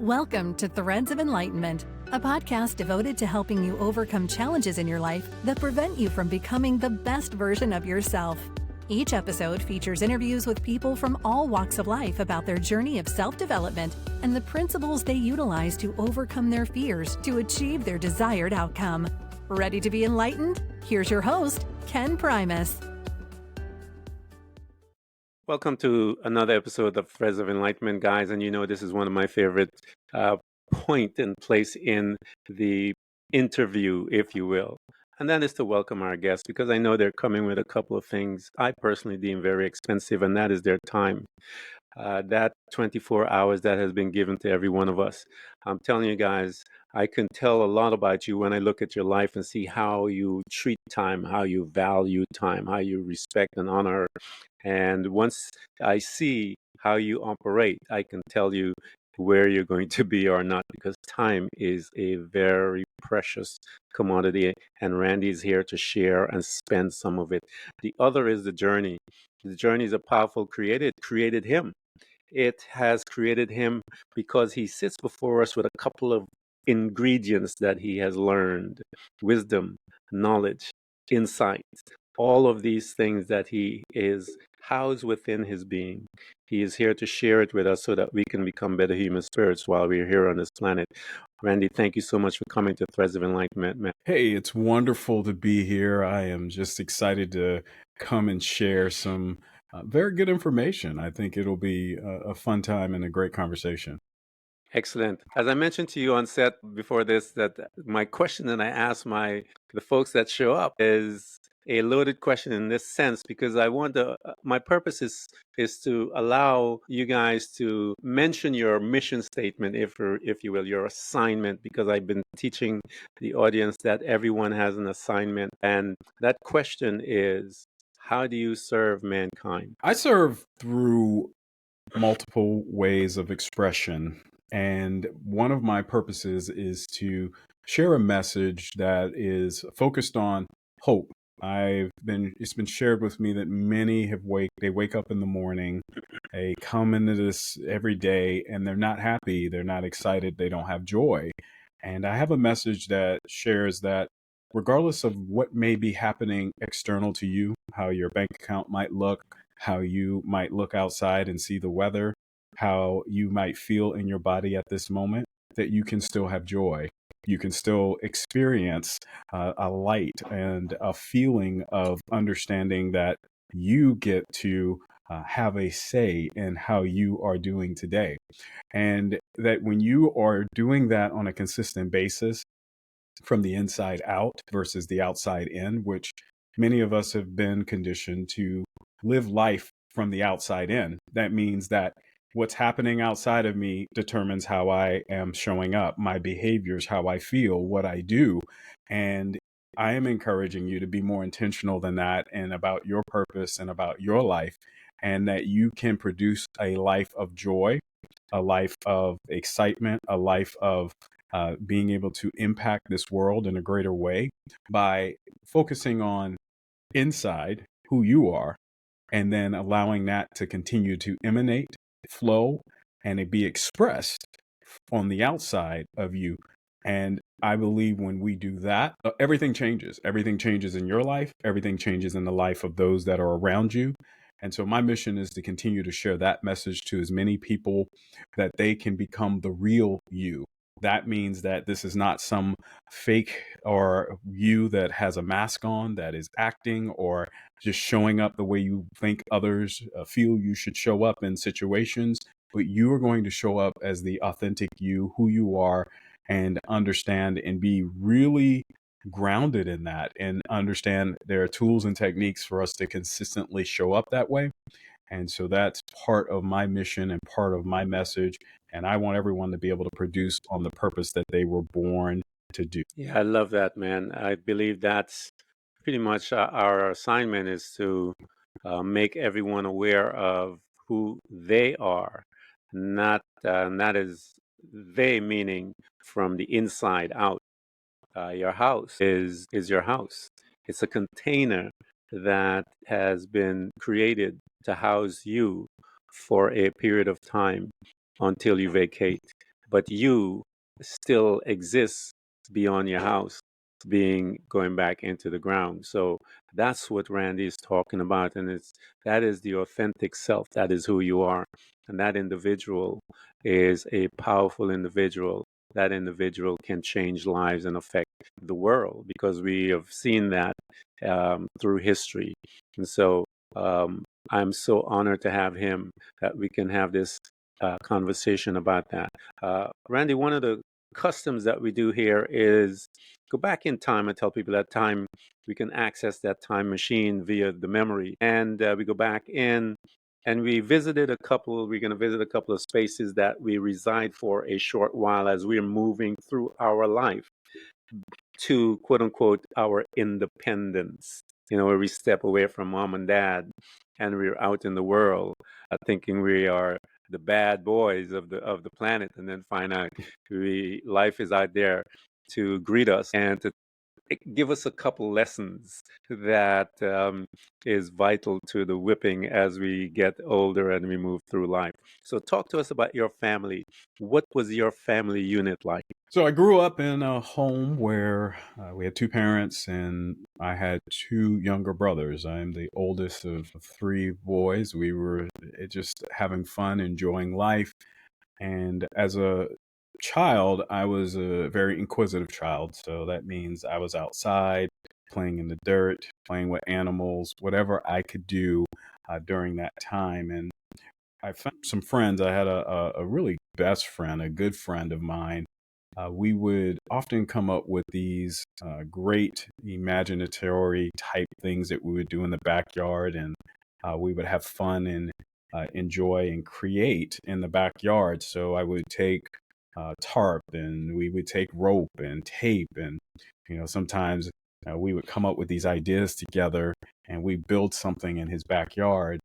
Welcome to Threads of Enlightenment, a podcast devoted to helping you overcome challenges in your life that prevent you from becoming the best version of yourself. Each episode features interviews with people from all walks of life about their journey of self-development and the principles they utilize to overcome their fears to achieve their desired outcome. Ready to be enlightened? Here's your host, Ken Primus. Welcome to another episode of Threads of Enlightenment, guys. And you know, this is one of my favorite point and place in the interview, if you will. And that is to welcome our guests, because I know they're coming with a couple of things I personally deem very expensive, and that is their time. That 24 hours that has been given to every one of us. I'm telling you guys, I can tell a lot about you when I look at your life and see how you treat time, how you value time, how you respect and honor. And once I see how you operate, I can tell you where you're going to be or not, because time is a very precious commodity, and Randy is here to share and spend some of it. The other is the journey. The journey is a powerful created him. It has created him because he sits before us with a couple of ingredients that he has learned: wisdom, knowledge, insight, all of these things that he is housed within his being. He is here to share it with us so that we can become better human spirits while we're here on this planet. Randy, thank you so much for coming to Threads of Enlightenment, man. Hey, it's wonderful to be here. I am just excited to come and share some very good information. I think it'll be a fun time and a great conversation. Excellent. As I mentioned to you on set before this, that my question that I ask the folks that show up is a loaded question in this sense, because I want to. My purpose is to allow you guys to mention your mission statement, if you will, your assignment, because I've been teaching the audience that everyone has an assignment, and that question is, how do you serve mankind? I serve through multiple ways of expression, and one of my purposes is to share a message that is focused on hope. It's been shared with me that many they wake up in the morning, they come into this every day, and they're not happy, they're not excited, they don't have joy. And I have a message that shares that regardless of what may be happening external to you, how your bank account might look, how you might look outside and see the weather, how you might feel in your body at this moment, that you can still have joy. You can still experience a light and a feeling of understanding that you get to have a say in how you are doing today. And that when you are doing that on a consistent basis, from the inside out versus the outside in, which many of us have been conditioned to live life from the outside in. That means that what's happening outside of me determines how I am showing up, my behaviors, how I feel, what I do. And I am encouraging you to be more intentional than that, and about your purpose and about your life, and that you can produce a life of joy, a life of excitement, a life of being able to impact this world in a greater way by focusing on inside who you are, and then allowing that to continue to emanate, flow, and it be expressed on the outside of you. And I believe when we do that, everything changes. Everything changes in your life. Everything changes in the life of those that are around you. And so my mission is to continue to share that message to as many people that they can become the real you. That means that this is not some fake or you that has a mask on, that is acting or just showing up the way you think others feel you should show up in situations, but you are going to show up as the authentic you, who you are, and understand and be really grounded in that, and understand there are tools and techniques for us to consistently show up that way. And so that's part of my mission and part of my message. And I want everyone to be able to produce on the purpose that they were born to do. Yeah, I love that, man. I believe that's pretty much our assignment, is to make everyone aware of who they are, not and that is they meaning from the inside out. Your house is your house. It's a container that has been created to house you for a period of time until you vacate. but you still exist beyond your house, going back into the ground. So that's what Randy is talking about, and that is the authentic self. That is who you are, and that individual is a powerful individual. That individual can change lives and affect the world, because we have seen that through history. And so I'm so honored to have him, that we can have this conversation about that. Randy, one of the customs that we do here is go back in time and tell people that time we can access that time machine via the memory. And we go back in and we're going to visit a couple of spaces that we reside for a short while as we're moving through our life to quote unquote our independence, where we step away from mom and dad and we're out in the world, thinking we are the bad boys of the planet, and then find out life is out there to greet us and to give us a couple lessons that is vital to the whipping as we get older and we move through life. So talk to us about your family. What was your family unit like? So I grew up in a home where we had two parents and I had two younger brothers. I'm the oldest of three boys. We were just having fun, enjoying life. And as a child, I was a very inquisitive child. So that means I was outside playing in the dirt, playing with animals, whatever I could do during that time. And I found some friends. I had a really best friend, a good friend of mine. We would often come up with these great imaginatory type things that we would do in the backyard, and we would have fun and enjoy and create in the backyard. So I would take tarp, and we would take rope and tape, and sometimes we would come up with these ideas together, and we build something in his backyard.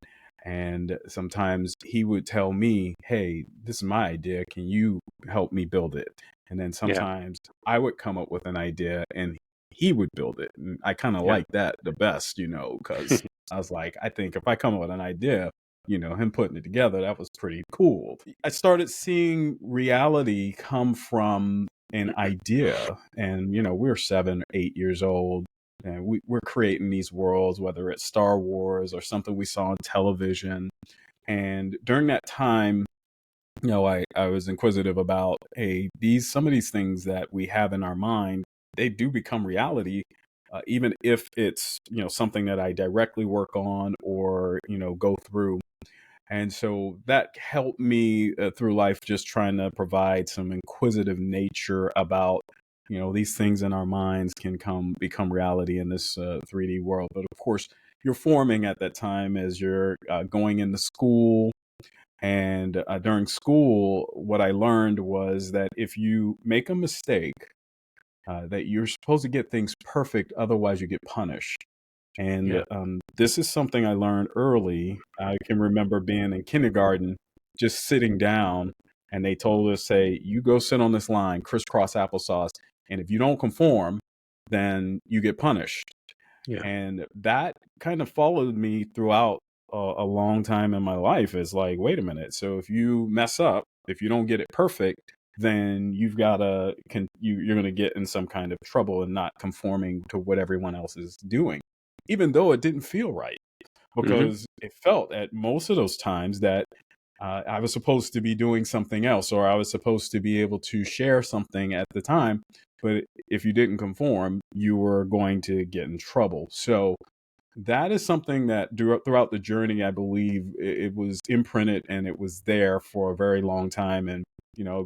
And sometimes he would tell me, "Hey, this is my idea. Can you help me build it?" And then Yeah, sometimes I would come up with an idea and he would build it. And I kind of yeah. like that the best, because I was like, I think if I come up with an idea, him putting it together, that was pretty cool. I started seeing reality come from an idea. And, we're 7, 8 years old. And we're creating these worlds, whether it's Star Wars or something we saw on television. And during that time, I was inquisitive about, hey, some of these things that we have in our mind, they do become reality, even if it's something that I directly work on or go through. And so that helped me through life, just trying to provide some inquisitive nature about these things in our minds can become reality in this 3D world. But of course, you're forming at that time as you're going into school. And during school, what I learned was that if you make a mistake, that you're supposed to get things perfect, otherwise you get punished. And Yeah, this is something I learned early. I can remember being in kindergarten, just sitting down, and they told us, "Say, you go sit on this line, crisscross applesauce, and if you don't conform, then you get punished." yeah. And that kind of followed me throughout a long time in my life. Is like, wait a minute. So if you mess up, if you don't get it perfect, then you've got you're going to get in some kind of trouble and not conforming to what everyone else is doing, even though it didn't feel right, Hmm. because it felt at most of those times that I was supposed to be doing something else, or I was supposed to be able to share something at the time. But if you didn't conform, you were going to get in trouble. So that is something that throughout the journey, I believe it was imprinted and it was there for a very long time. And,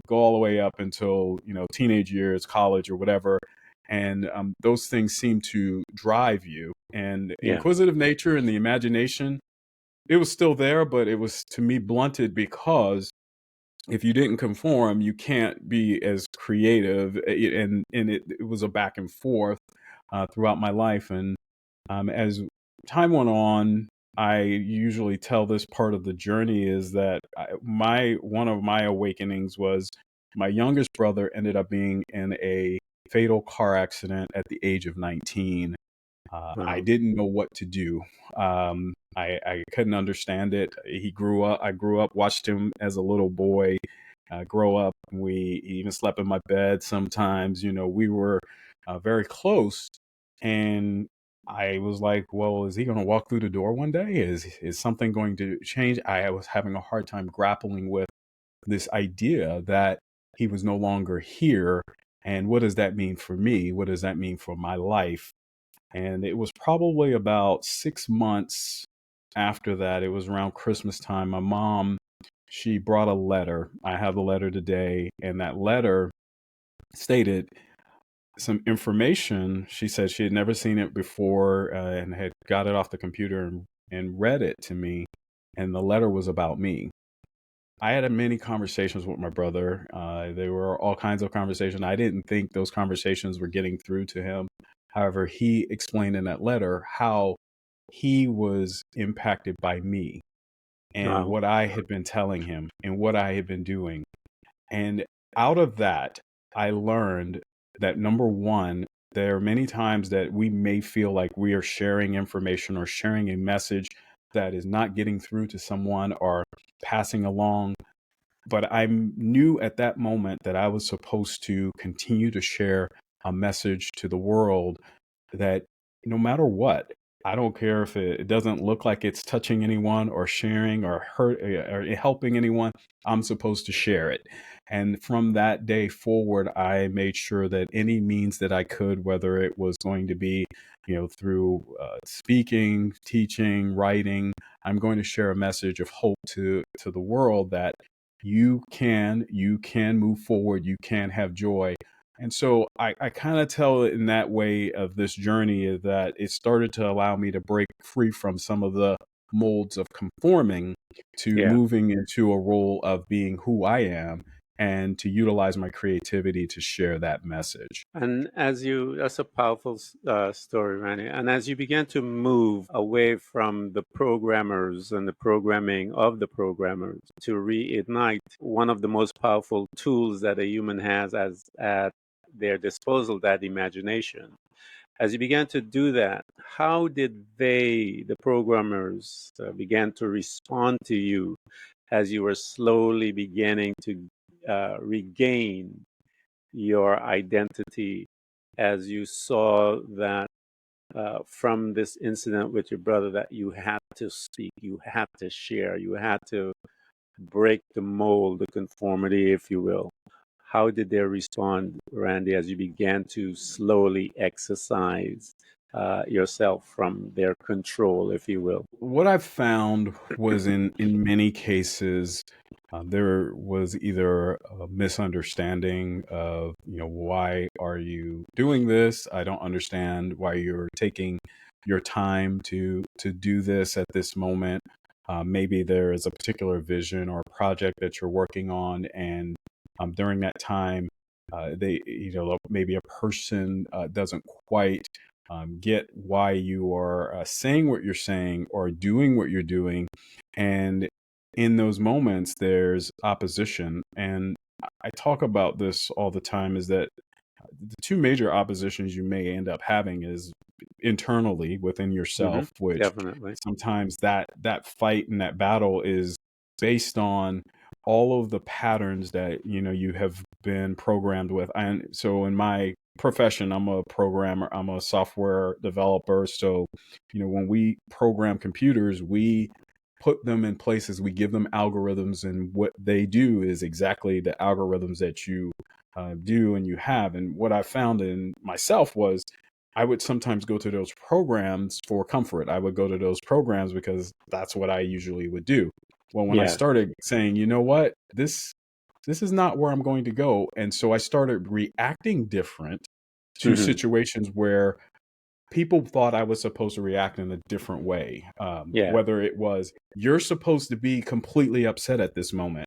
go all the way up until, teenage years, college or whatever. And those things seem to drive you. And Yeah. inquisitive nature and the imagination, it was still there, but it was, to me, blunted, because if you didn't conform, you can't be as creative. And it was a back and forth throughout my life. And as time went on, I usually tell this part of the journey is that one of my awakenings was my youngest brother ended up being in a fatal car accident at the age of 19. I Wow. didn't know what to do. I couldn't understand it. I grew up, watched him as a little boy, grow up. We even slept in my bed sometimes. We were very close. And I was like, well, is he going to walk through the door one day? Is something going to change? I was having a hard time grappling with this idea that he was no longer here. And what does that mean for me? What does that mean for my life? And it was probably about 6 months after that. It was around Christmas time. My mom, she brought a letter. I have the letter today. And that letter stated some information. She said she had never seen it before, and had got it off the computer and read it to me. And the letter was about me. I had many conversations with my brother. There were all kinds of conversations. I didn't think those conversations were getting through to him. However, he explained in that letter how he was impacted by me and Wow. what I had been telling him and what I had been doing. And out of that, I learned that number one, there are many times that we may feel like we are sharing information or sharing a message that is not getting through to someone or passing along. But I knew at that moment that I was supposed to continue to share a message to the world that no matter what, I don't care if it doesn't look like it's touching anyone or sharing or hurt or helping anyone, I'm supposed to share it. And from that day forward, I made sure that any means that I could, whether it was going to be, through speaking, teaching, writing, I'm going to share a message of hope to the world that you can move forward, you can have joy. And so I kind of tell it in that way of this journey is that it started to allow me to break free from some of the molds of conforming to Yeah. moving into a role of being who I am and to utilize my creativity to share that message. And that's a powerful story, Randy. And as you began to move away from the programmers and the programming of the programmers to reignite one of the most powerful tools that a human has as at their disposal, that imagination. As you began to do that, how did the programmers, began to respond to you as you were slowly beginning to regain your identity, as you saw that from this incident with your brother, that you had to speak, you had to share, you had to break the mold, the conformity, if you will? How did they respond, Randy, as you began to slowly exercise yourself from their control, if you will? What I've found was in many cases, there was either a misunderstanding of, why are you doing this? I don't understand why you're taking your time to do this at this moment. Maybe there is a particular vision or project that you're working on, and during that time, maybe a person doesn't quite get why you are saying what you're saying or doing what you're doing. And in those moments, there's opposition. And I talk about this all the time is that the two major oppositions you may end up having is internally within Hmm. yourself, which Definitely. sometimes that fight and that battle is based on all of the patterns that you have been programmed with. And so in my profession, I'm a programmer, I'm a software developer. So when we program computers, we put them in places, we give them algorithms, and what they do is exactly the algorithms that you do and you have. And what I found in myself was I would sometimes go to those programs for comfort. I would go to those programs because that's what I usually would do. Well, when I Yeah. started saying, you know what, this is not where I'm going to go, and so I started reacting different to Hmm. situations where people thought I was supposed to react in a different way. Yeah. Whether it was, you're supposed to be completely upset at this moment.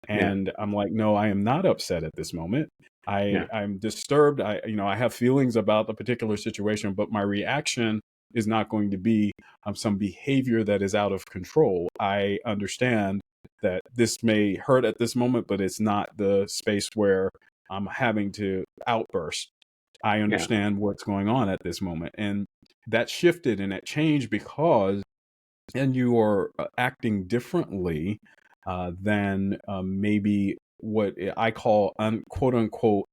Yeah. And I'm like, no, I am not upset at this moment. Yeah. I'm disturbed. I have feelings about the particular situation, but my reaction is not going to be some behavior that is out of control. I understand that this may hurt at this moment, but it's not the space where I'm having to outburst. I Yeah. understand what's going on at this moment. And that shifted and that changed because, and you are acting differently than maybe what I call quote unquote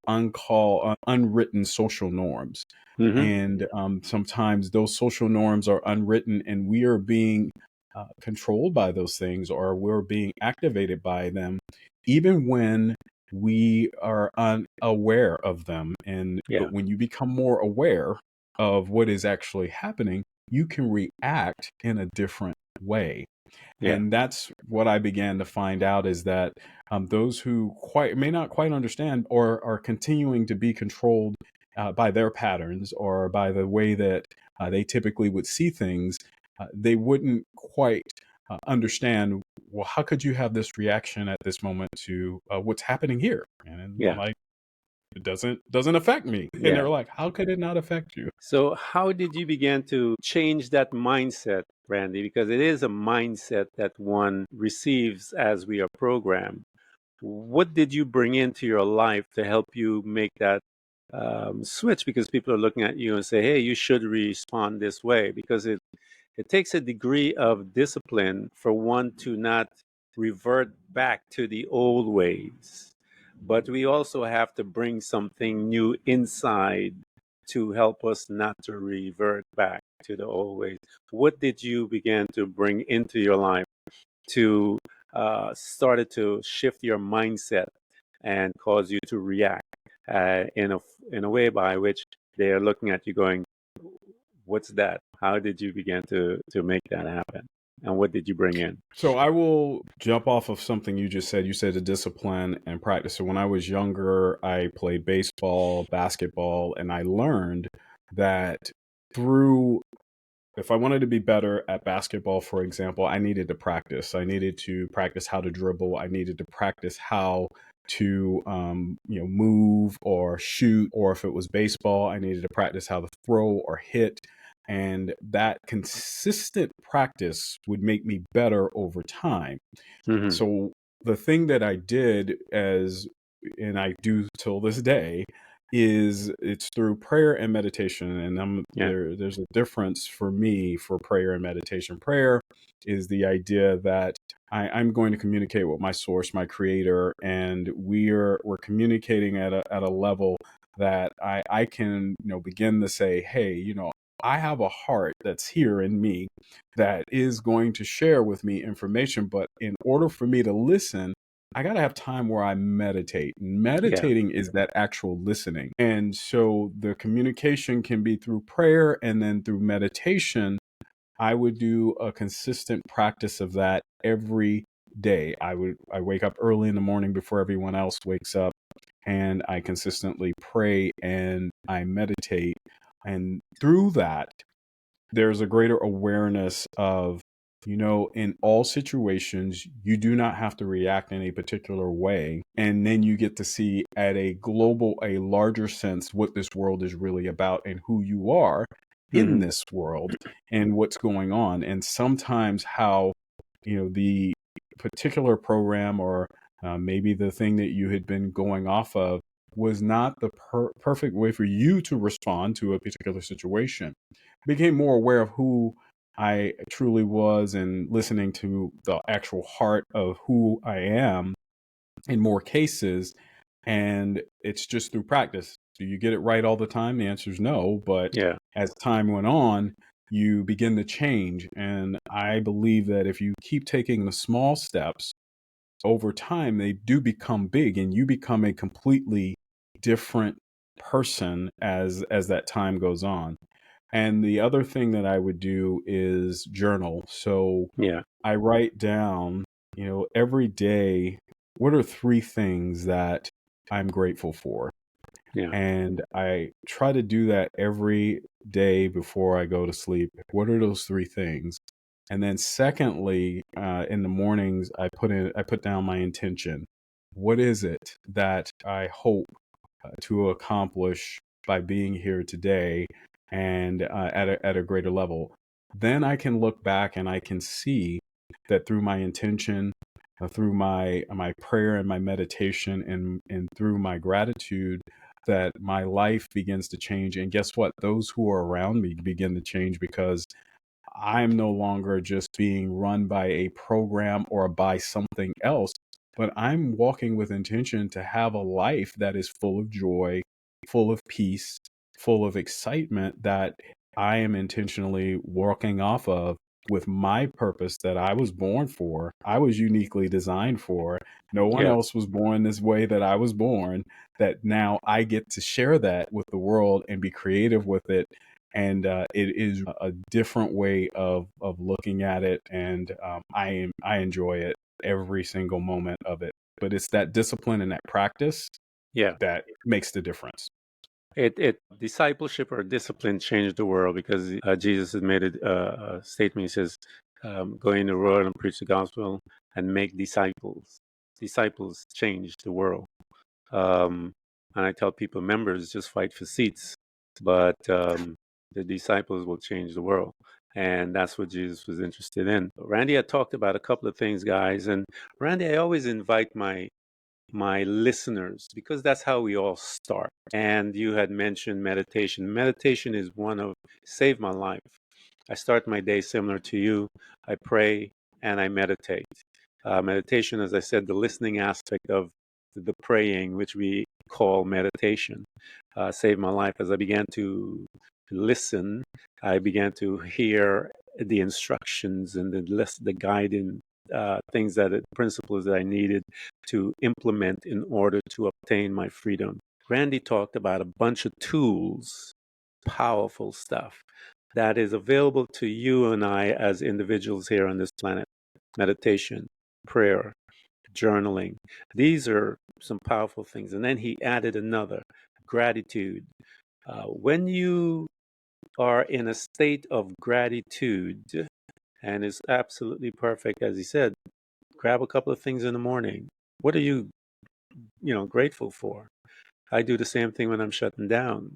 unwritten social norms. Hmm. And sometimes those social norms are unwritten, and we are being controlled by those things, or we're being activated by them, even when we are unaware of them. And Yeah. but when you become more aware of what is actually happening, you can react in a different way. Yeah. And that's what I began to find out, is that those who quite may not quite understand, or are continuing to be controlled by their patterns, or by the way that they typically would see things, they wouldn't quite understand, well, how could you have this reaction at this moment to what's happening here? And I'm Yeah. like, it doesn't affect me. And Yeah. they're like, how could it not affect you? So, how did you begin to change that mindset, Randy? Because it is a mindset that one receives as we are programmed. What did you bring into your life to help you make that switch? Because people are looking at you and say, "Hey, you should respond this way." Because it takes a degree of discipline for one to not revert back to the old ways. But we also have to bring something new inside to help us not to revert back to the old ways. What did you begin to bring into your life to started to shift your mindset and cause you to react in a way by which they are looking at you going, "What's that? How did you begin to make that happen? And what did you bring in?" So I will jump off of something you just said. You said the discipline and practice. So when I was younger, I played baseball, basketball, and I learned that through, if I wanted to be better at basketball, for example, I needed to practice. I needed to practice how to dribble. I needed to practice how to, move or shoot. Or if it was baseball, I needed to practice how to throw or hit. And that consistent practice would make me better over time. Hmm. So the thing that I did, and I do till this day, is it's through prayer and meditation. And Yeah. there's a difference for me for prayer and meditation. Prayer is the idea that I'm going to communicate with my source, my creator, and we're communicating at a level that I can, begin to say, hey, I have a heart that's here in me that is going to share with me information. But in order for me to listen, I got to have time where I meditate. Yeah. Meditating is that actual listening. And so the communication can be through prayer, and then through meditation. I would do a consistent practice of that every day. I wake up early in the morning before everyone else wakes up, and I consistently pray and I meditate. And through that, there's a greater awareness of, in all situations, you do not have to react in a particular way. And then you get to see at a larger sense, what this world is really about and who you are in Hmm. this world and what's going on. And sometimes how, the particular program, or maybe the thing that you had been going off of, was not the perfect way for you to respond to a particular situation. Became more aware of who I truly was, and listening to the actual heart of who I am in more cases. And it's just through practice. Do you get it right all the time? The answer is no. But Yeah. as time went on, you begin to change. And I believe that if you keep taking the small steps, over time, they do become big, and you become a completely different person as that time goes on. And the other thing that I would do is journal. So Yeah. I write down, every day, what are three things that I'm grateful for? Yeah. And I try to do that every day before I go to sleep. What are those three things? And then secondly, in the mornings, I put down my intention. What is it that I hope to accomplish by being here today, and at a greater level? Then I can look back and I can see that through my intention, through my prayer and my meditation, and through my gratitude, that my life begins to change. And guess what? Those who are around me begin to change, because I'm no longer just being run by a program or by something else. but I'm walking with intention to have a life that is full of joy, full of peace, full of excitement that I am intentionally working off of with my purpose that I was born for. I was uniquely designed for. No one Yeah. else was born this way that I was born, that now I get to share that with the world and be creative with it. And it is a different way of looking at it, and I enjoy it every single moment of it. But it's that discipline and that practice Yeah. that makes the difference. It discipleship or discipline changed the world because Jesus has made a statement. He says, "Go into the world and preach the gospel and make disciples." Disciples change the world. Um, and I tell people, members just fight for seats, but the disciples will change the world. And that's what Jesus was interested in. Randy had talked about a couple of things, guys. And Randy, I always invite my listeners because that's how we all start. And you had mentioned meditation. Meditation is one of saved my life. I start my day similar to you. I pray and I meditate. Meditation, as I said, the listening aspect of the praying, which we call meditation, saved my life. As I began to listen, I began to hear the instructions and the guiding things principles that I needed to implement in order to obtain my freedom. Randy talked about a bunch of tools, powerful stuff that is available to you and I as individuals here on this planet. Meditation, prayer, journaling. These are some powerful things. And then he added another, gratitude. When you are in a state of gratitude, and it's absolutely perfect, as he said, grab a couple of things in the morning. What are you grateful for? I do the same thing when I'm shutting down,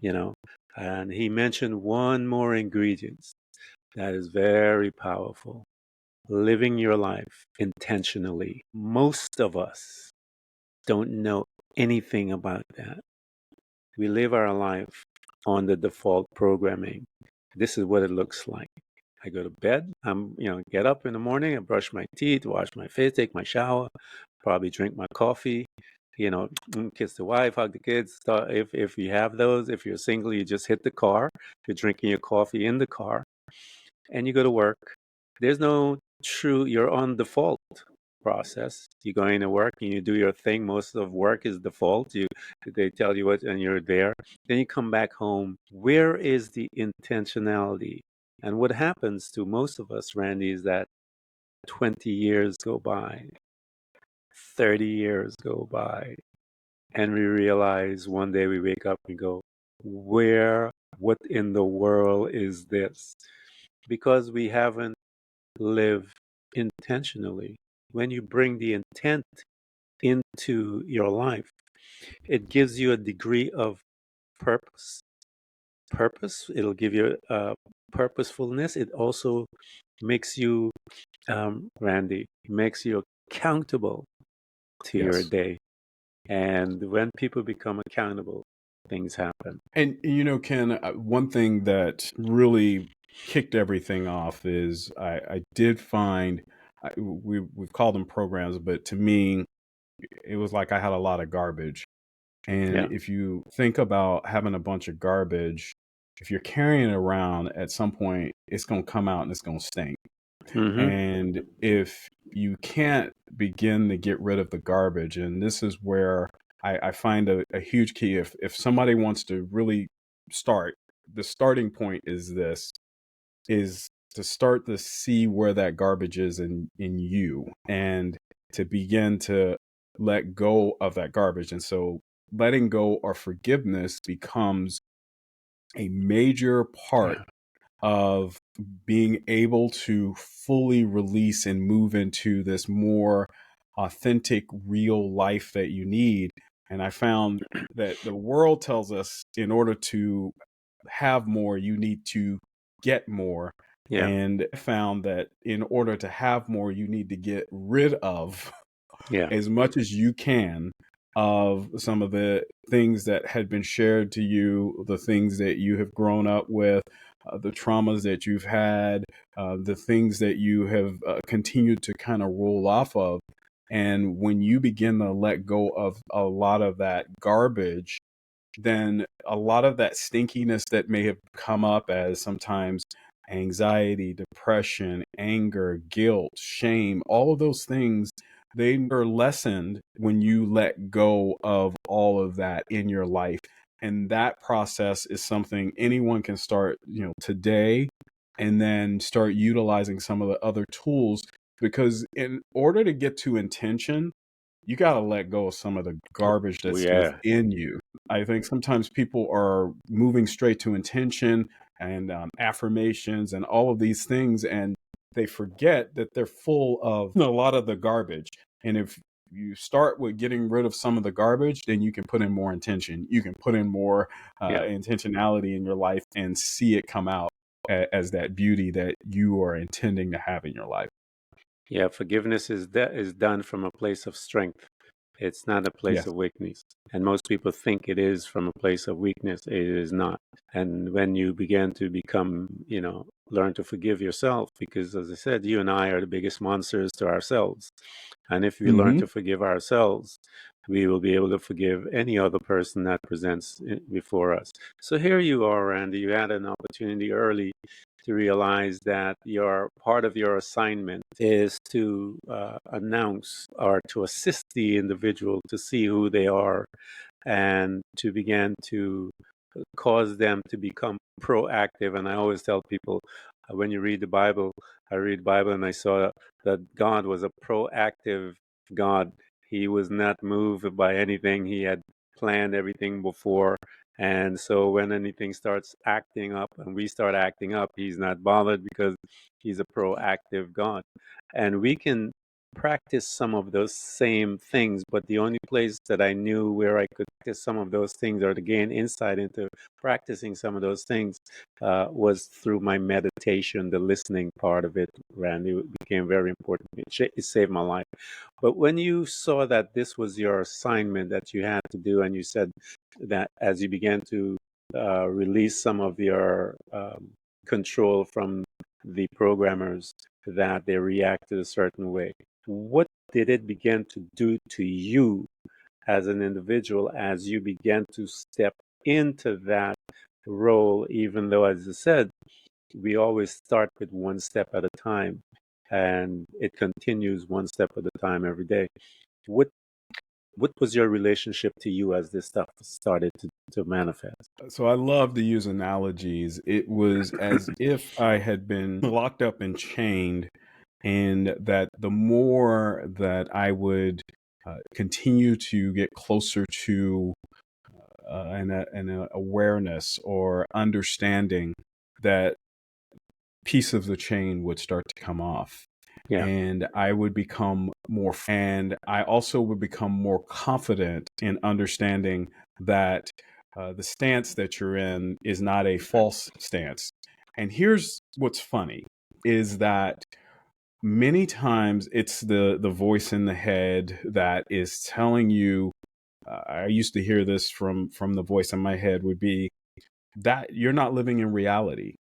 you know. And he mentioned one more ingredient that is very powerful: living your life intentionally. Most of us don't know anything about that. We live our life on the default programming. This is what it looks like. I go to bed, get up in the morning, I brush my teeth, wash my face, take my shower, probably drink my coffee, kiss the wife, hug the kids. If you have those, if you're single, you just hit the car. You're drinking your coffee in the car and you go to work. There's no you're on default process. You're going to work and you do your thing. Most of work is default. They tell you what and you're there. Then you come back home. Where is the intentionality? And what happens to most of us, Randy, is that 20 years go by, 30 years go by, and we realize one day we wake up and go, what in the world is this? Because we haven't lived intentionally. When you bring the intent into your life, it gives you a degree of purpose. It'll give you purposefulness. It also makes you, Randy, makes you accountable to your Yes. day. And when people become accountable, things happen. And Ken, one thing that really kicked everything off is I did find we've called them programs, but to me, it was like I had a lot of garbage. And Yeah. if you think about having a bunch of garbage, if you're carrying it around, at some point, it's going to come out and it's going to stink. Mm-hmm. And if you can't begin to get rid of the garbage, and this is where I find a huge key. If somebody wants to really start, the starting point is to start to see where that garbage is in you, and to begin to let go of that garbage. And so letting go or forgiveness becomes a major part Yeah. of being able to fully release and move into this more authentic, real life that you need. And I found that the world tells us in order to have more, you need to get more. Yeah. And I found that in order to have more, you need to get rid of Yeah. as much as you can of some of the things that had been shared to you, the things that you have grown up with, the traumas that you've had, the things that you have continued to kind of roll off of. And when you begin to let go of a lot of that garbage, then a lot of that stinkiness that may have come up as sometimes anxiety, depression, anger, guilt, shame, all of those things, they are lessened when you let go of all of that in your life. And that process is something anyone can start, today, and then start utilizing some of the other tools, because in order to get to intention, you got to let go of some of the garbage Oh, that's yeah. within you. I think sometimes people are moving straight to intention and affirmations and all of these things, and they forget that they're full of a lot of the garbage. And if you start with getting rid of some of the garbage, then you can put in more intention. You can put in more Yeah. intentionality in your life and see it come out as that beauty that you are intending to have in your life. Yeah, forgiveness is done from a place of strength. It's not a place Yes. of weakness. And most people think it is from a place of weakness. It is not. And when you begin to become, learn to forgive yourself, because as I said, you and I are the biggest monsters to ourselves. And if we learn Hmm. to forgive ourselves, we will be able to forgive any other person that presents before us. So here you are, Randy. You had an opportunity early to realize that your part of your assignment is to announce or to assist the individual to see who they are and to begin to cause them to become proactive. And I always tell people, when you read the Bible, I read the Bible and I saw that God was a proactive God. He was not moved by anything. He had planned everything before. And so when anything starts acting up and we start acting up, he's not bothered because he's a proactive God. And we can practice some of those same things, but the only place that I knew where I could practice some of those things or to gain insight into practicing some of those things was through my meditation. The listening part of it, Randy, became very important. It saved my life. But when you saw that this was your assignment that you had to do, and you said that as you began to release some of your control from the programmers, that they reacted a certain way. What did it begin to do to you as an individual as you began to step into that role, even though, as I said, we always start with one step at a time and it continues one step at a time every day. What what was your relationship to you as this stuff started to manifest? So I love to use analogies. It was as if I had been locked up and chained, and that the more that I would continue to get closer to an awareness or understanding, that piece of the chain would start to come off. Yeah. And I would become more, and I also would become more confident in understanding that the stance that you're in is not a false stance. And here's what's funny is that many times it's the voice in the head that is telling you, I used to hear this from the voice in my head would be that you're not living in reality.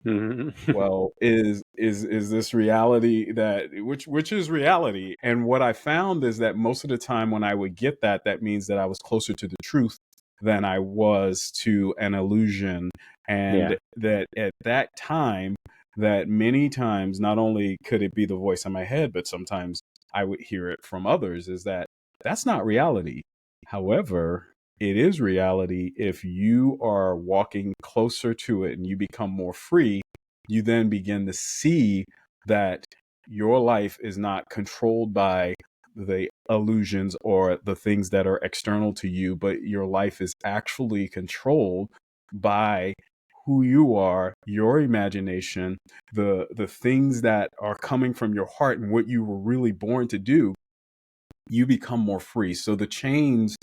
Mm-hmm. Well, is this reality, that which is reality? And what I found is that most of the time when I would get that, that means that I was closer to the truth than I was to an illusion. Yeah. And that at that time, that many times, not only could it be the voice in my head, but sometimes I would hear it from others, is that that's not reality. However, it is reality if you are walking closer to it and you become more free. You then begin to see that your life is not controlled by the illusions or the things that are external to you, but your life is actually controlled by who you are, your imagination, the things that are coming from your heart and what you were really born to do. You become more free. So the chains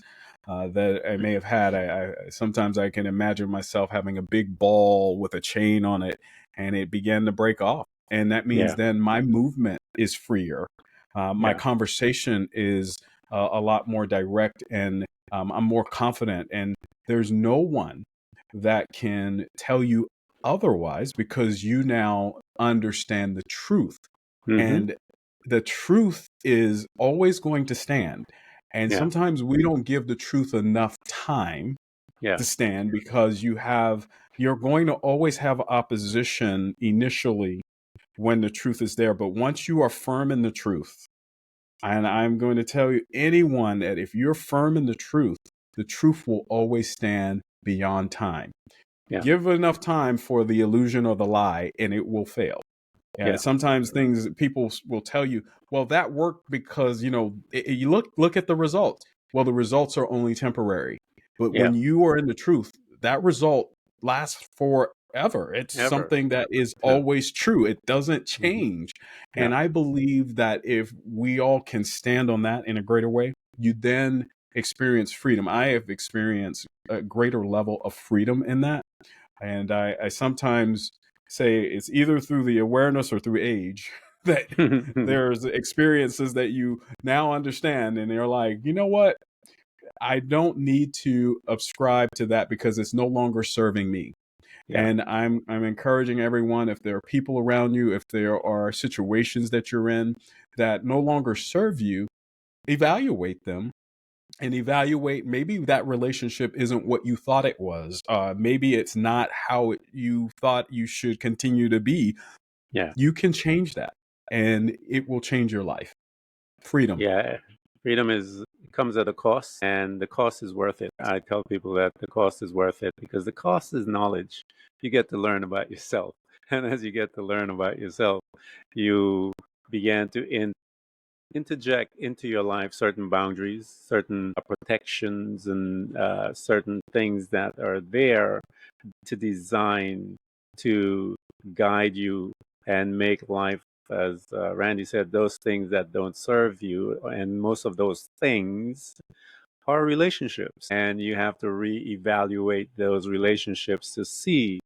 that I may have had, I sometimes I can imagine myself having a big ball with a chain on it, and it began to break off. And that means Yeah. then my movement is freer. My Yeah. conversation is a lot more direct, and I'm more confident. And there's no one that can tell you otherwise, because you now understand the truth. Mm-hmm. And the truth is always going to stand. And Yeah. sometimes we don't give the truth enough time Yeah. to stand because you're going to always have opposition initially when the truth is there. But once you are firm in the truth, and I'm going to tell you, anyone, that if you're firm in the truth will always stand beyond time. Yeah. Give it enough time for the illusion or the lie, and it will fail. Yeah, Yeah. sometimes things people will tell you, well, that worked because you look at the results. Well, the results are only temporary, but Yeah. when you are in the truth, that result lasts forever. It's Ever. something that is Yeah. always true. It doesn't Hmm. change. Yeah. And I believe that if we all can stand on that in a greater way, you then experience freedom. I have experienced a greater level of freedom in that. And I sometimes say it's either through the awareness or through age that there's experiences that you now understand. And you're like, you know what? I don't need to subscribe to that because it's no longer serving me. Yeah. And I'm encouraging everyone, if there are people around you, if there are situations that you're in that no longer serve you, evaluate them and evaluate. Maybe that relationship isn't what you thought it was. Maybe it's not how you thought you should continue to be. Yeah. You can change that and it will change your life. Freedom. Yeah. Freedom comes at a cost, and the cost is worth it. I tell people that the cost is worth it because the cost is knowledge. You get to learn about yourself. And as you get to learn about yourself, you begin to interject into your life certain boundaries, certain protections, and certain things that are there to design to guide you and make life, as Randy said, those things that don't serve you. And most of those things are relationships. And you have to reevaluate those relationships to see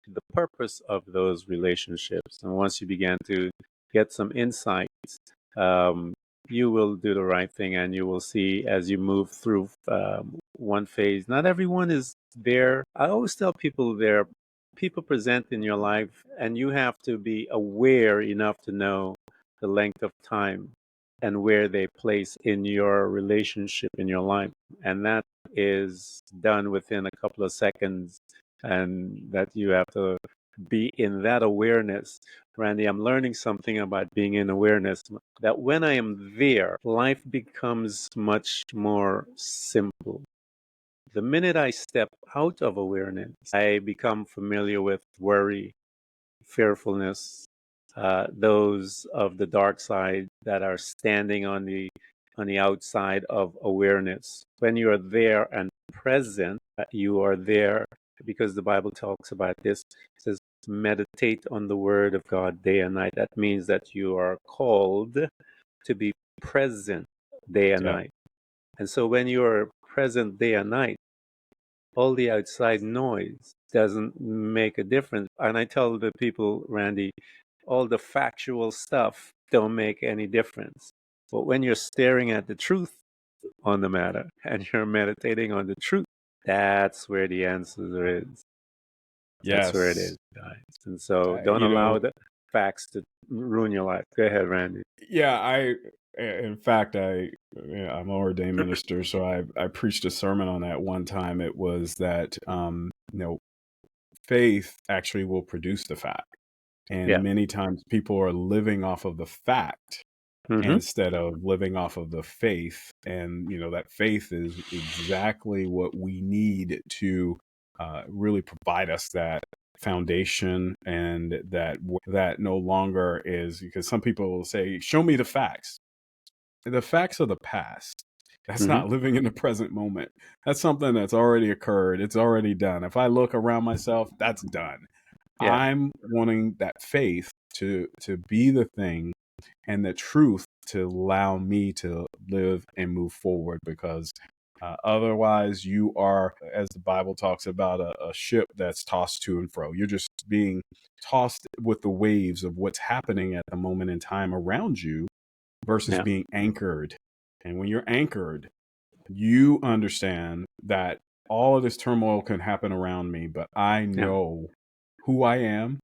the purpose of those relationships. And once you begin to get some insights, um, you will do the right thing and you will see as you move through one phase. Not everyone is there. I always tell people there are people present in your life, and you have to be aware enough to know the length of time and where they place in your relationship in your life. And that is done within a couple of seconds, and that you have to be in that awareness. Randy, I'm learning something about being in awareness, that when I am there, life becomes much more simple. The minute I step out of awareness, I become familiar with worry, fearfulness, those of the dark side that are standing on the outside of awareness. When you are there and present, you are there because the Bible talks about this. It says, meditate on the word of God day and night. That means that you are called to be present day and Yeah. night. And so when you are present day and night, all the outside noise doesn't make a difference. And I tell the people, Randy, all the factual stuff don't make any difference. But when you're staring at the truth on the matter and you're meditating on the truth, that's where the answer is. That's where it Yes. is, guys. And so Uh, don't you allow know, the facts to ruin your life. Go ahead, Randy. yeah, in fact, I'm an ordained minister, so I preached a sermon on that one time. It was that, faith actually will produce the fact. Yeah. And many times people are living off of the fact Mm-hmm. instead of living off of the faith. And, that faith is exactly what we need to really provide us that foundation, and that no longer is, because some people will say, show me the facts. The facts of the past. That's Mm-hmm. not living in the present moment. That's something that's already occurred. It's already done. If I look around myself, that's done. Yeah. I'm wanting that faith to be the thing, and the truth to allow me to live and move forward, because otherwise you are, as the Bible talks about, a ship that's tossed to and fro. You're just being tossed with the waves of what's happening at the moment in time around you versus Yeah. being anchored. And when you're anchored, you understand that all of this turmoil can happen around me, but I Yeah. know who I am,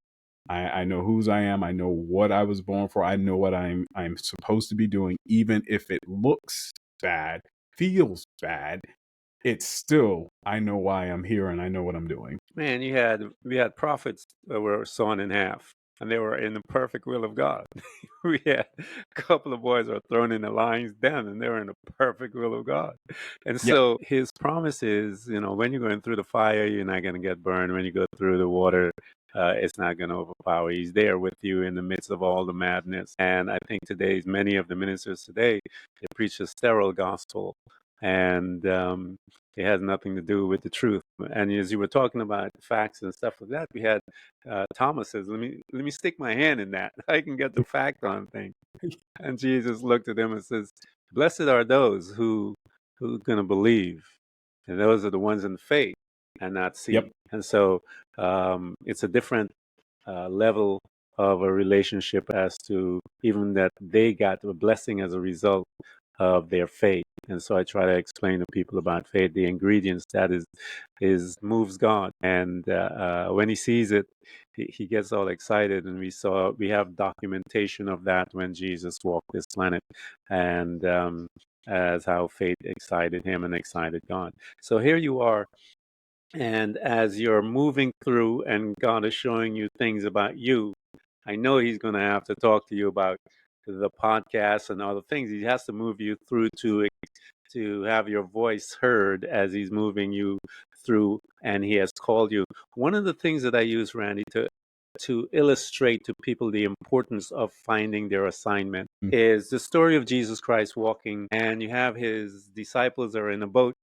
I know whose I am. I know what I was born for. I know what I'm supposed to be doing, even if it looks bad, feels bad. It's still, I know why I'm here and I know what I'm doing. Man, we had prophets that were sawn in half, and they were in the perfect will of God. We had a couple of boys that were thrown in the lion's den, and they were in the perfect will of God. And Yep. so His promise is, when you're going through the fire, you're not going to get burned. When you go through the water, it's not going to overpower. He's there with you in the midst of all the madness. And I think many of the ministers today, they preach a sterile gospel, and it has nothing to do with the truth. And as you were talking about facts and stuff like that, we had Thomas says, "Let me stick my hand in that. I can get the fact on things." And Jesus looked at him and says, "Blessed are those who gonna believe, and those are the ones in faith and not see." Yep. And so it's a different level of a relationship as to even that they got the blessing as a result of their faith. And so I try to explain to people about faith, the ingredients that is moves God. And when he sees it, he gets all excited. And we have documentation of that when Jesus walked this planet, and as how faith excited him and excited God. So here you are, and as you're moving through and God is showing you things about you, I know he's going to have to talk to you about the podcast and other things. He has to move you through to have your voice heard as he's moving you through, and he has called you. One of the things that I use, Randy, to illustrate to people the importance of finding their assignment is the story of Jesus Christ walking, and you have his disciples are in a boat,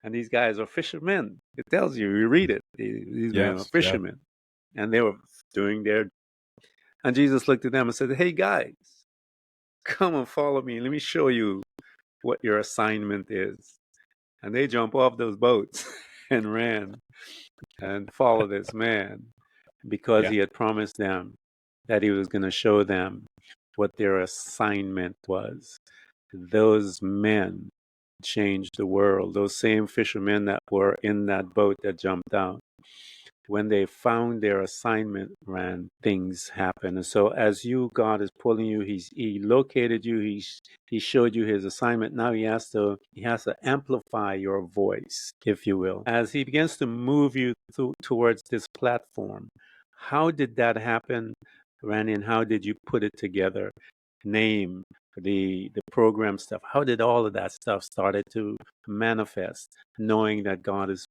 and these guys are fishermen. It tells you, you read it. These men are Yes. Yeah. fishermen, and they were doing their. And Jesus looked at them and said, "Hey guys, come and follow me. Let me show you what your assignment is." And they jump off those boats and ran and followed this man because Yeah. he had promised them that he was going to show them what their assignment was. Those men changed the world. Those same fishermen that were in that boat that jumped out, when they found their assignment, ran, things happen. And so as God is pulling you, he located you, he showed you his assignment. Now he has to amplify your voice, if you will, as he begins to move you towards this platform. How did that happen, Randy, and how did you put it together? Name, the program stuff. How did all of that stuff started to manifest, knowing that God is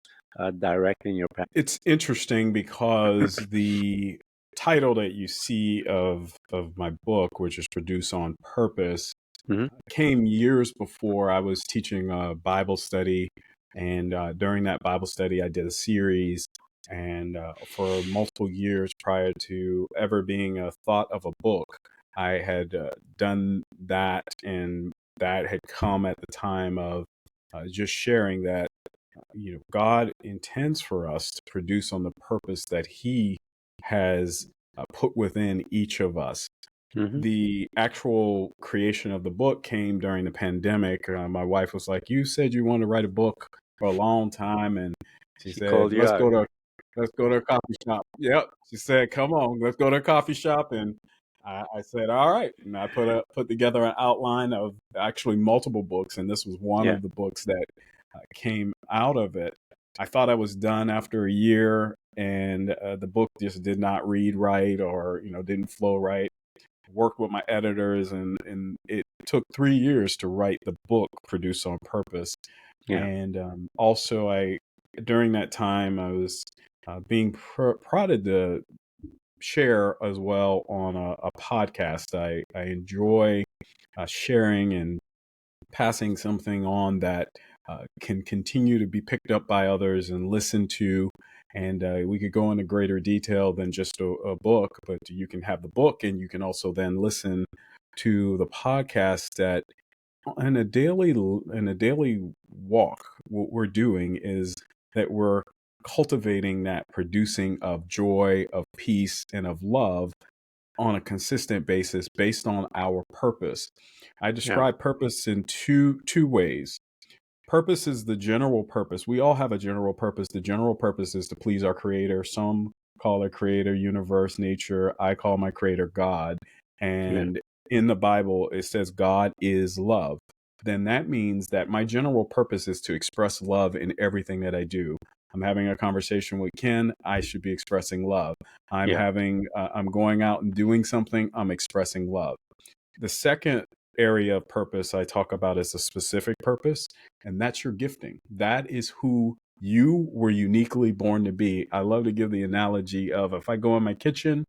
directing your path? It's interesting because the title that you see of my book, which is Produced on Purpose, came years before I was teaching a Bible study. And during that Bible study, I did a series. And for multiple years prior to ever being a thought of a book, I had done that. And that had come at the time of just sharing that God intends for us to produce on the purpose that he has put within each of us. The actual creation of the book came during the pandemic. My wife was like, "You said you wanted to write a book for a long time," and she She said, called you out. let's go to a coffee shop." Yep, she said, "Come on, let's go to a coffee shop." And I said, "All right," and I put together an outline of actually multiple books, and this was one Yeah, of the books that came out of it. I thought I was done after a year, and the book just did not read right, or didn't flow right. Worked with my editors, and it took 3 years to write the book Produce on Purpose. yeah, And also, during that time I was being prodded to share as well on a podcast. I enjoy sharing and passing something on that can continue to be picked up by others and listened to. And we could go into greater detail than just a book, but you can have the book and you can also then listen to the podcast. That in a daily walk, what we're doing is that we're cultivating that producing of joy, of peace, and of love on a consistent basis based on our purpose. I yeah, describe purpose in two ways. Purpose is the general purpose. We all have a general purpose. The general purpose is to please our creator. Some call a creator universe, nature. I call my creator God. Yeah. And in the Bible, it says God is love. Then that means that my general purpose is to express love in everything that I do. I'm having a conversation with Ken, I should be expressing love. Yeah. I'm going out and doing something, I'm expressing love. The second area of purpose I talk about is a specific purpose, and that's your gifting. That is who you were uniquely born to be. I love to give the analogy of, if I go in my kitchen,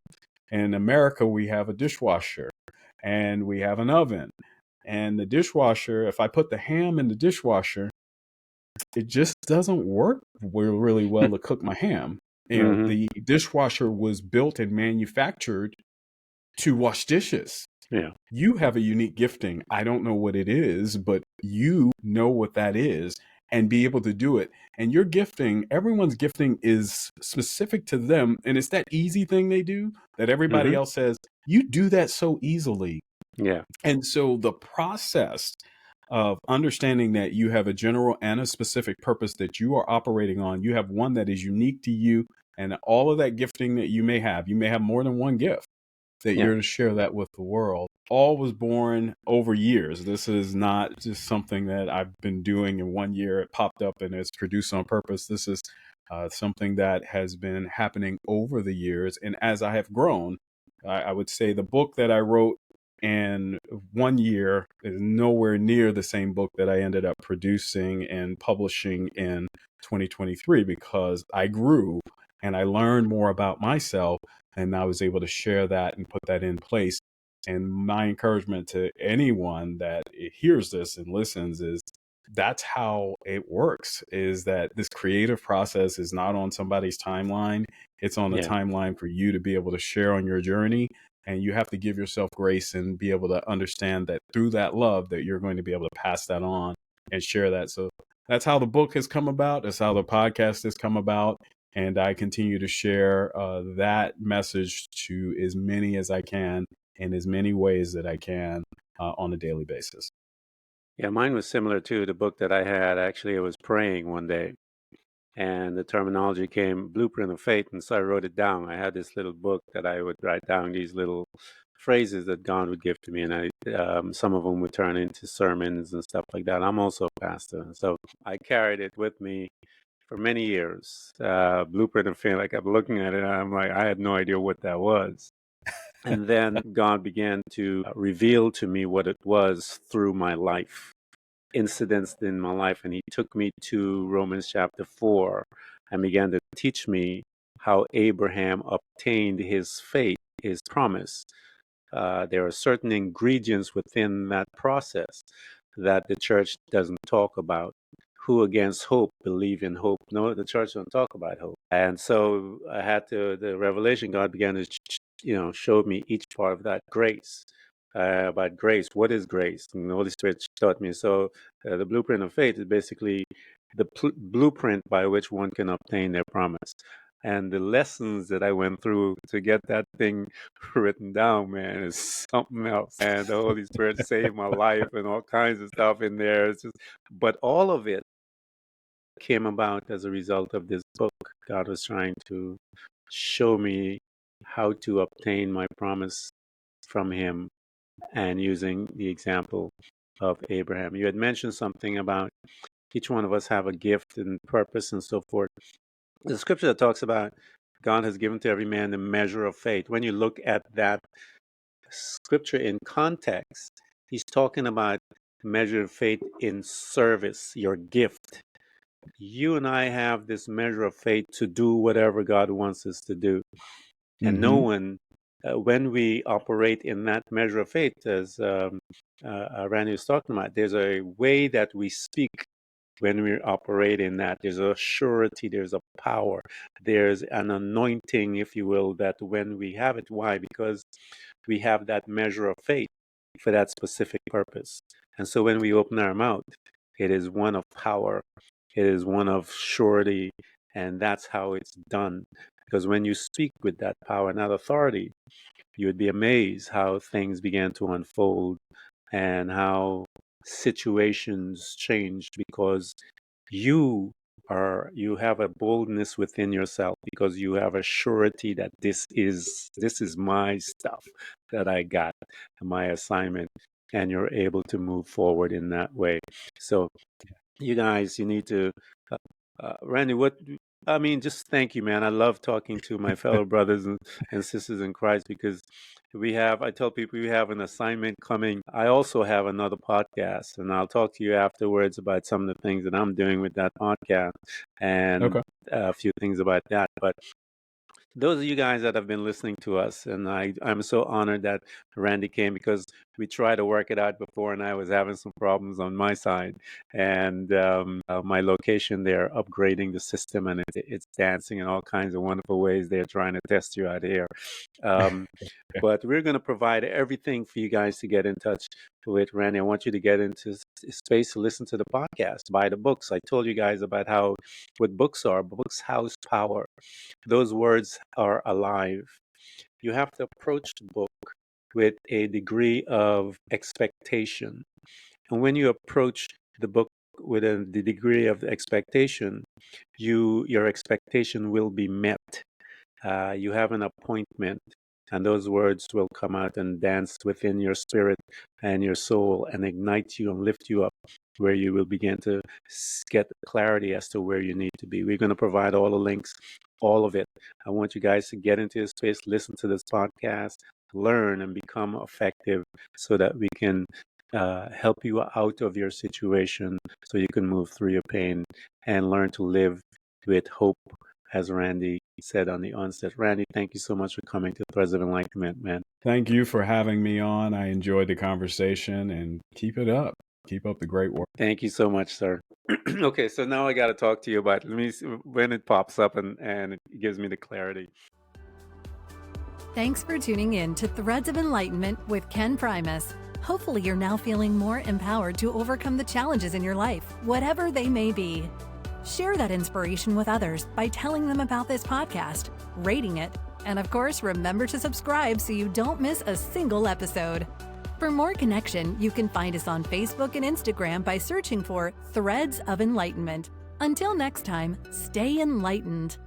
in America, we have a dishwasher and we have an oven. And the dishwasher, if I put the ham in the dishwasher, it just doesn't work really well to cook my ham. Hmm. The dishwasher was built and manufactured to wash dishes. Yeah. You have a unique gifting. I don't know what it is, but you know what that is and be able to do it. And your gifting, everyone's gifting is specific to them. And it's that easy thing they do that everybody Hmm. else says, you do that so easily. Yeah. And so the process of understanding that you have a general and a specific purpose that you are operating on, you have one that is unique to you, and all of that gifting that you may have more than one gift that Yeah. you're to share that with the world. All was born over years. This is not just something that I've been doing in 1 year. It popped up and it's produced on purpose. This is something that has been happening over the years. And as I have grown, I would say the book that I wrote in 1 year is nowhere near the same book that I ended up producing and publishing in 2023, because I grew and I learned more about myself, and I was able to share that and put that in place. And my encouragement to anyone that hears this and listens is, that's how it works, is that this creative process is not on somebody's timeline. It's on the Yeah. timeline for you to be able to share on your journey. And you have to give yourself grace and be able to understand that through that love that you're going to be able to pass that on and share that. So that's how the book has come about. That's how the podcast has come about. And I continue to share that message to as many as I can in as many ways that I can on a daily basis. Yeah. Mine was similar to the book that I had. Actually, I was praying one day, and the terminology came blueprint of faith, and so I wrote it down. I had this little book that I would write down these little phrases that God would give to me, and some of them would turn into sermons and stuff like that. I'm also a pastor, so I carried it with me for many years. Blueprint of faith, like I'm looking at it, I'm like, I had no idea what that was. And then God began to reveal to me what it was through my life, incidents in my life, and he took me to Romans chapter 4 and began to teach me how Abraham obtained his faith, his promise. There are certain ingredients within that process that the church doesn't talk about. Who against hope believe in hope? No, the church don't talk about hope. And so I had to, the revelation, God began to, show me each part of that grace. About grace. What is grace? And the Holy Spirit taught me. So the blueprint of faith is basically the blueprint by which one can obtain their promise. And the lessons that I went through to get that thing written down, man, is something else. And the Holy Spirit saved my life and all kinds of stuff in there. It's just, but all of it came about as a result of this book. God was trying to show me how to obtain my promise from Him, and using the example of Abraham. You had mentioned something about each one of us have a gift and purpose and so forth. The scripture that talks about God has given to every man the measure of faith. When you look at that scripture in context, he's talking about measure of faith in service, your gift. You and I have this measure of faith to do whatever God wants us to do. And no Mm-hmm. one, when we operate in that measure of faith, as Randy was talking about, there's a way that we speak when we operate in that. There's a surety, there's a power, there's an anointing, if you will, that when we have it. Why? Because we have that measure of faith for that specific purpose. And so when we open our mouth, it is one of power, it is one of surety, and that's how it's done. Because when you speak with that power and that authority, you would be amazed how things began to unfold and how situations changed, because you you have a boldness within yourself because you have a surety that this is my stuff that I got, my assignment, and you're able to move forward in that way. So you guys, you need to, Randy, just thank you, man. I love talking to my fellow brothers and sisters in Christ because I tell people we have an assignment coming. I also have another podcast, and I'll talk to you afterwards about some of the things that I'm doing with that podcast and Okay. a few things about that. But those of you guys that have been listening to us, and I'm so honored that Randy came because we tried to work it out before, and I was having some problems on my side, and my location there upgrading the system, and it's dancing in all kinds of wonderful ways. They're trying to test you out here. But we're going to provide everything for you guys to get in touch with Randy. I want you to get into space to listen to the podcast, buy the books. I told you guys about what books are. Books house power. Those words are alive. You have to approach the book with a degree of expectation. And when you approach the book with the degree of expectation, your expectation will be met. You have an appointment, and those words will come out and dance within your spirit and your soul and ignite you and lift you up, where you will begin to get clarity as to where you need to be. We're going to provide all the links, all of it. I want you guys to get into this space, listen to this podcast, learn and become effective so that we can help you out of your situation so you can move through your pain and learn to live with hope, as Randy said on the onset. Randy, thank you so much for coming to Threads of Enlightenment, man. Thank you for having me on. I enjoyed the conversation, and keep it up. Keep up the great work. Thank you so much, sir. Okay, so now I got to talk to you about let me see when it pops up and it gives me the clarity. Thanks for tuning in to Threads of Enlightenment with Ken Primus. Hopefully you're now feeling more empowered to overcome the challenges in your life, whatever they may be. Share that inspiration with others by telling them about this podcast, rating it, and of course, remember to subscribe so you don't miss a single episode. For more connection, you can find us on Facebook and Instagram by searching for Threads of Enlightenment. Until next time, stay enlightened.